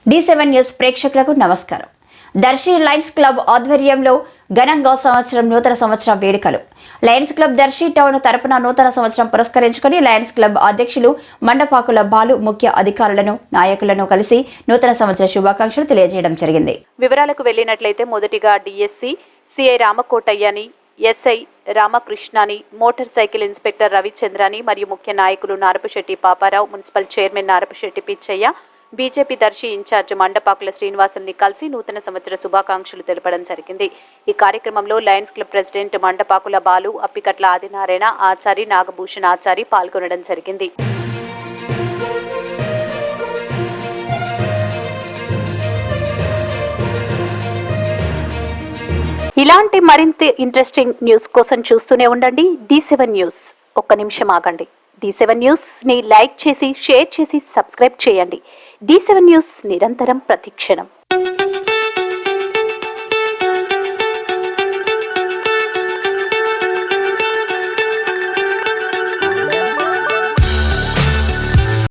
D7 news ప్రేక్షకులకు నమస్కారం. Darsi Lions club ఆధ్వర్యంలో ఘనంగా నూతన సంవత్సరం వేడుకలు. లయన్స్ క్లబ్ దర్శి టౌన్ తరపున నూతన సంవత్సరం పురస్కరించుకుని లయన్స్ క్లబ్ అధ్యక్షులు మండపాకుల బాలు ముఖ్య అధికారులను నాయకులను కలిసి నూతన సంవత్సర శుభాకాంక్షలు తెలియజేయడం జరిగింది. వివరాలకు వెళ్లినట్లయితే మొదటిగా డిఎస్సి సిఐ రామకోటయ్యని, ఎస్ఐ రామకృష్ణని, మోటార్ సైకిల్ ఇన్స్పెక్టర్ రవిచంద్రని మరియు ముఖ్య నాయకులు Narapasetti Paparao, municipal chairman Narapasetti Pichaiah, BJP Darsi incharge Mandapakula శ్రీనివాసుల్ని కలిసి నూతన సంవత్సర శుభాకాంక్షలు తెలపడం జరిగింది. ఈ కార్యక్రమంలో lions club president Mandapakula Balu, Appikatla Adinarayana, Achari Nagabhushan Achari పాల్గొనడం జరిగింది. ఇలాంటి మరింత ఇంట్రెస్టింగ్ న్యూస్ కోసం చూస్తూనే ఉండండి D7 న్యూస్. ఒక్క నిమిషం ఆగండి. D7 న్యూస్ని లైక్ చేసి, షేర్ చేసి, సబ్స్క్రైబ్ చేయండి. D7 న్యూస్ నిరంతరం ప్రతిక్షణం.